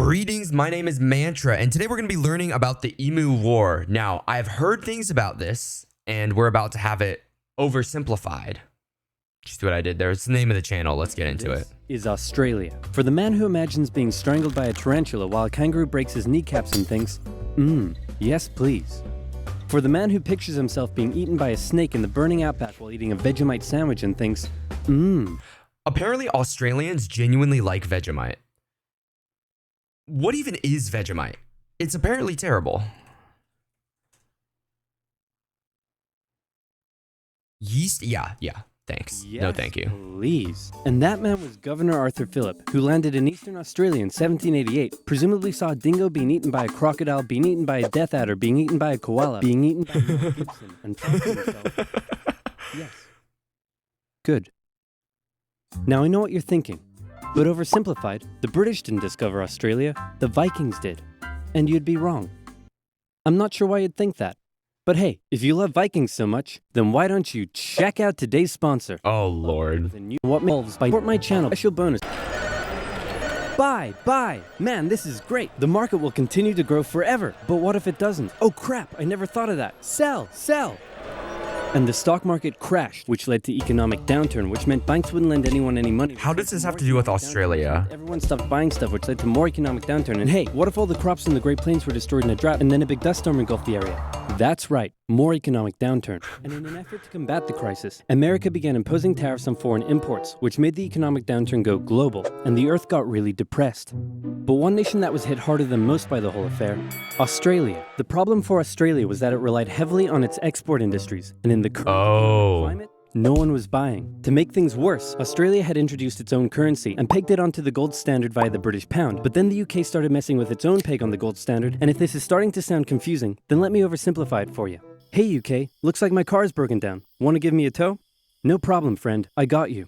Greetings, my name is Mantra, and today we're going to be learning about the Emu War. Now, I've heard things about this, and we're about to have it oversimplified. Just what I did there. It's the name of the channel. Let's get into it. Is Australia. For the man who imagines being strangled by a tarantula while a kangaroo breaks his kneecaps and thinks, yes please. For the man who pictures himself being eaten by a snake in the burning outback while eating a Vegemite sandwich and thinks, Apparently, Australians genuinely like Vegemite. What even is Vegemite? It's apparently terrible. Yeast? Yeah. Thanks. Yes, no, thank you. Please. And that man was Governor Arthur Phillip, who landed in Eastern Australia in 1788, presumably saw a dingo being eaten by a crocodile, being eaten by a death adder, being eaten by a koala, being eaten by Mel Gibson, and thought to himself, yes. Good. Now I know what you're thinking, but oversimplified, the British didn't discover Australia, the Vikings did. And you'd be wrong. I'm not sure why you'd think that. But hey, if you love Vikings so much, then why don't you check out today's sponsor? Oh, Lord. The new What Wolves by support my channel. Special bonus. Buy! Man, this is great. The market will continue to grow forever. But what if it doesn't? Oh crap, I never thought of that. Sell! And the stock market crashed, which led to economic downturn, which meant banks wouldn't lend anyone any money. How does this have to do with Australia? Everyone stopped buying stuff, which led to more economic downturn. And hey, what if all the crops in the Great Plains were destroyed in a drought and then a big dust storm engulfed the area? That's right, more economic downturn. And in an effort to combat the crisis, America began imposing tariffs on foreign imports, which made the economic downturn go global, and the earth got really depressed. But one nation that was hit harder than most by the whole affair, Australia. The problem for Australia was that it relied heavily on its export industries, and in the current climate, no one was buying. To make things worse, Australia had introduced its own currency and pegged it onto the gold standard via the British pound. But then the UK started messing with its own peg on the gold standard, and if this is starting to sound confusing, then let me oversimplify it for you. Hey UK, looks like my car is broken down. Want to give me a tow? No problem, friend. I got you.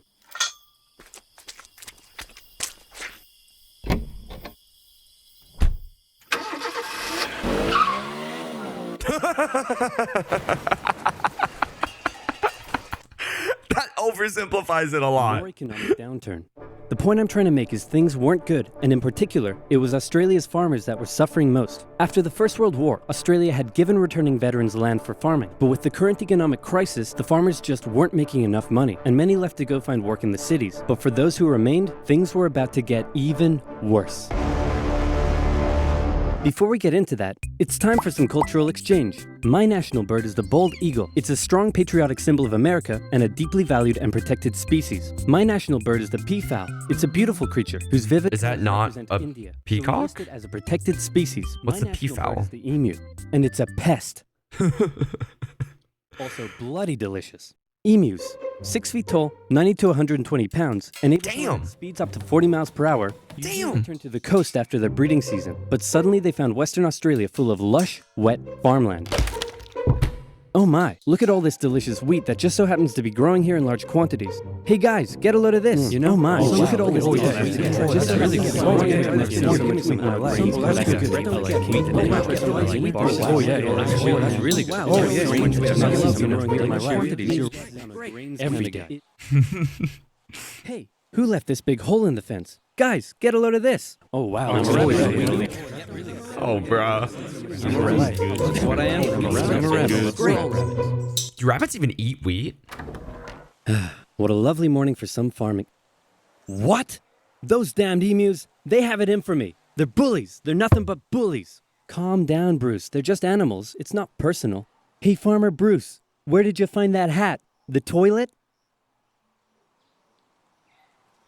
That oversimplifies it a lot. More economic downturn. The point I'm trying to make is things weren't good, and in particular, it was Australia's farmers that were suffering most. After the First World War, Australia had given returning veterans land for farming, but with the current economic crisis, the farmers just weren't making enough money, and many left to go find work in the cities. But for those who remained, things were about to get even worse. Before we get into that, it's time for some cultural exchange. My national bird is the bald eagle. It's a strong patriotic symbol of America and a deeply valued and protected species. My national bird is the peafowl. It's a beautiful creature whose vivid Is that not a India. peacock? So we list it as a protected species. What's My the national bird peafowl? is the emu, and it's a pest. Also bloody delicious. Emus, 6 feet tall, 90 to 120 pounds, and able to Damn. run at speeds up to 40 miles per hour, usually Damn. return to the coast after their breeding season. But suddenly they found Western Australia full of lush, wet farmland. Oh my, look at all this delicious wheat that just so happens to be growing here in large quantities. Hey guys, get a load of this. You know, oh my, look at all this delicious wheat that just so happens to be growing here in large quantities. Oh yeah, that's really good. Oh yeah, every day. Hey, who left this big hole in the fence? Guys, get a load of this. Oh wow. Oh, bruh. That's what I am. I'm a rabbit. Do rabbits even eat wheat? What a lovely morning for some farming. What? Those damned emus, they have it in for me. They're bullies. They're nothing but bullies. Calm down, Bruce. They're just animals. It's not personal. Hey, Farmer Bruce, where did you find that hat? The toilet?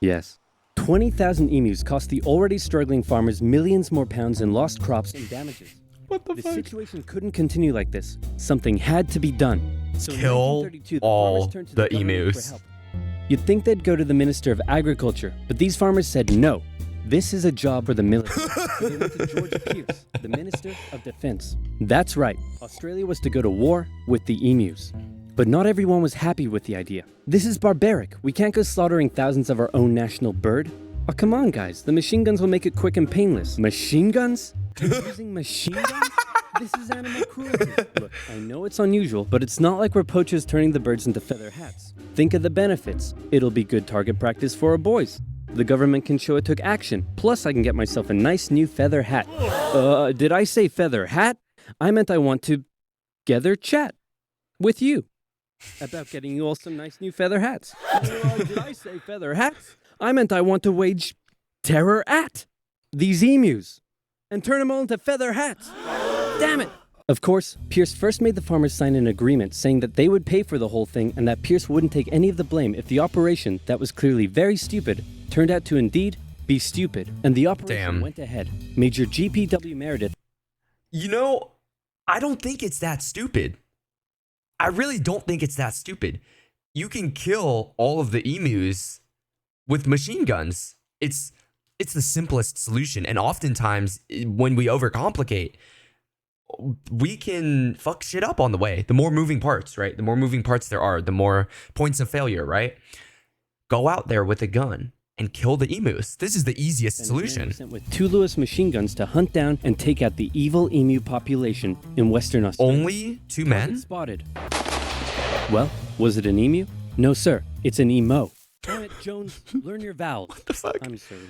Yes. 20,000 emus cost the already struggling farmers millions more pounds in lost crops and damages. What the The fuck? situation couldn't continue like this. Something had to be done. So in Kill 1932, all farmers turned to the government for emus. help. You'd think they'd go to the Minister of Agriculture, but these farmers said no. This is a job for the military. So they went to George Pierce, the Minister of Defense. That's right. Australia was to go to war with the emus. But not everyone was happy with the idea. This is barbaric. We can't go slaughtering thousands of our own national bird. Oh, come on, guys. The machine guns will make it quick and painless. Machine guns? Using machine guns? This is animal cruelty. Look, I know it's unusual, but it's not like we're poachers turning the birds into feather hats. Think of the benefits. It'll be good target practice for our boys. The government can show it took action. Plus, I can get myself a nice new feather hat. Did I say feather hat? I meant I want to gather chat with you about getting you all some nice new feather hats. Did I say feather hats? I meant I want to wage terror at these emus and turn them all into feather hats. Damn it! Of course, Pierce first made the farmers sign an agreement saying that they would pay for the whole thing and that Pierce wouldn't take any of the blame if the operation, that was clearly very stupid, turned out to indeed be stupid. And the operation went ahead. Major GPW Meredith. You know, I don't think it's that stupid. I really don't think it's that stupid. You can kill all of the emus with machine guns. It's the simplest solution. And oftentimes, when we overcomplicate, we can fuck shit up on the way. The more moving parts, right? The more moving parts there are, the more points of failure, right? Go out there with a gun and kill the emus. This is the easiest solution. Sent with 2 Lewis machine guns to hunt down and take out the evil emu population in Western Australia. Only 2 men? Spotted. Well, was it an emu? No, sir. It's an emo. Damn it, Jones. Learn your vowels. What the fuck? I'm sorry.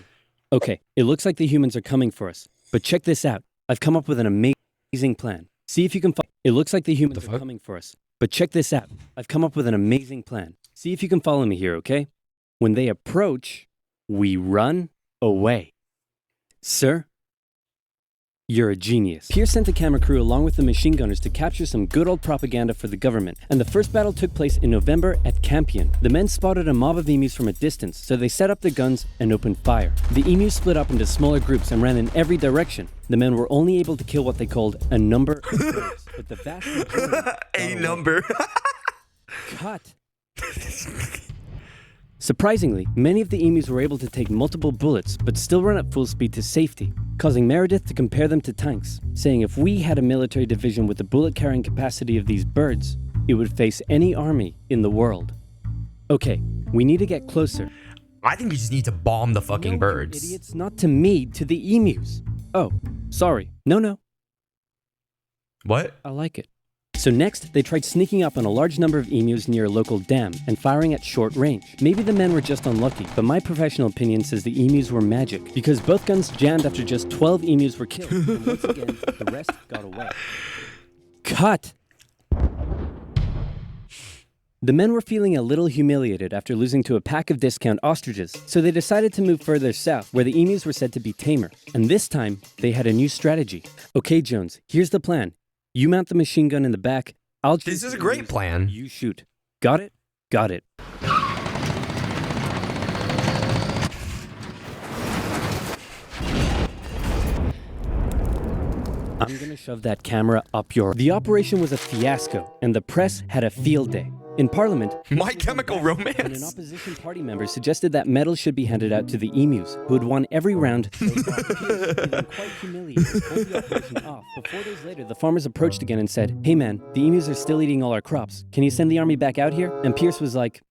Okay, it looks like the humans are coming for us. But check this out. I've come up with an amazing plan. See if you can follow. It looks like the humans are coming for us. But check this out. I've come up with an amazing plan. See if you can follow me here, okay? When they approach, we run away. Sir, you're a genius. Pierce sent the camera crew along with the machine gunners to capture some good old propaganda for the government, and the first battle took place in November at Campion. The men spotted a mob of emus from a distance, so they set up their guns and opened fire. The emus split up into smaller groups and ran in every direction. The men were only able to kill what they called a number of birds, but the vast majority a number. Cut. Surprisingly, many of the emus were able to take multiple bullets, but still run at full speed to safety, causing Meredith to compare them to tanks, saying if we had a military division with the bullet-carrying capacity of these birds, it would face any army in the world. Okay, we need to get closer. I think you just need to bomb the fucking No, birds. you idiots, not to me, to the emus. Oh, sorry. No. What? I like it. So next, they tried sneaking up on a large number of emus near a local dam and firing at short range. Maybe the men were just unlucky, but my professional opinion says the emus were magic, because both guns jammed after just 12 emus were killed, and once again, the rest got away. Cut! The men were feeling a little humiliated after losing to a pack of discount ostriches, so they decided to move further south, where the emus were said to be tamer. And this time, they had a new strategy. Okay, Jones, here's the plan. You mount the machine gun in the back. This is a great plan. You shoot. Got it? Got it. I'm gonna shove that camera up your... The operation was a fiasco, and the press had a field day. In Parliament, My Chemical and an Romance. opposition party member suggested that medals should be handed out to the emus, who had won every round. So Pierce, feeling quite humiliated, pulled the operation off. But 4 days later, the farmers approached again and said, "Hey man, the emus are still eating all our crops. Can you send the army back out here?" And Pierce was like,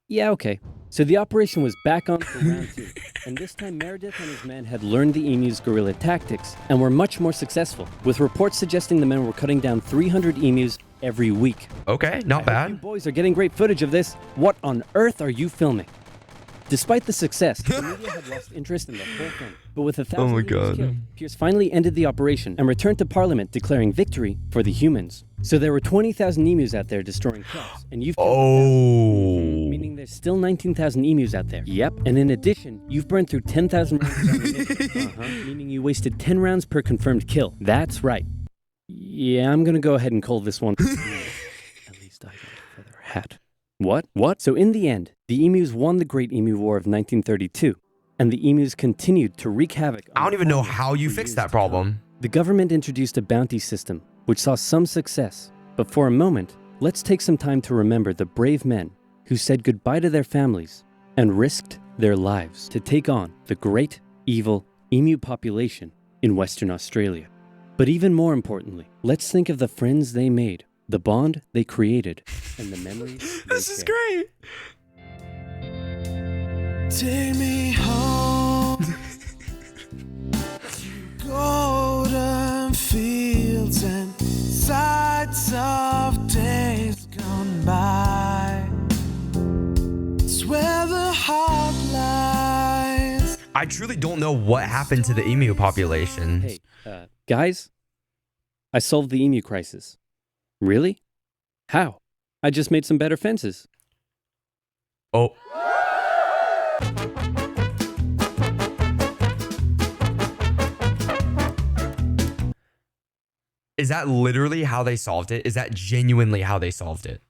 "Yeah, okay." So the operation was back on for round 2. And this time Meredith and his men had learned the emus' guerrilla tactics and were much more successful, with reports suggesting the men were cutting down 300 emus every week. Okay, not You bad. boys are getting great footage of this. What on earth are you filming? Despite the success, the media had lost interest in the whole thing. But with 1,000 my emus God. killed, Pierce finally ended the operation and returned to Parliament declaring victory for the humans. So there were 20,000 emus out there destroying crops, and you've killed 1,000. Meaning there's still 19,000 emus out there. Yep. And in addition, you've burned through 10,000 rounds of ammunition. Meaning you wasted 10 rounds per confirmed kill. That's right. Yeah, I'm gonna go ahead and call this one. At least I got a feather hat. What? So in the end, the emus won the Great Emu War of 1932, and the emus continued to wreak havoc. I don't even know how you fixed that problem. The government introduced a bounty system, which saw some success. But for a moment, let's take some time to remember the brave men who said goodbye to their families and risked their lives to take on the great, evil emu population in Western Australia. But even more importantly, let's think of the friends they made, the bond they created, and the memories This they is shared. great. Take me home to golden fields and sights of days gone by. It's where the heart lies. I truly don't know what happened to the emu population. Hey, guys, I solved the emu crisis. Really? How? I just made some better fences. Oh. Is that literally how they solved it? Is that genuinely how they solved it?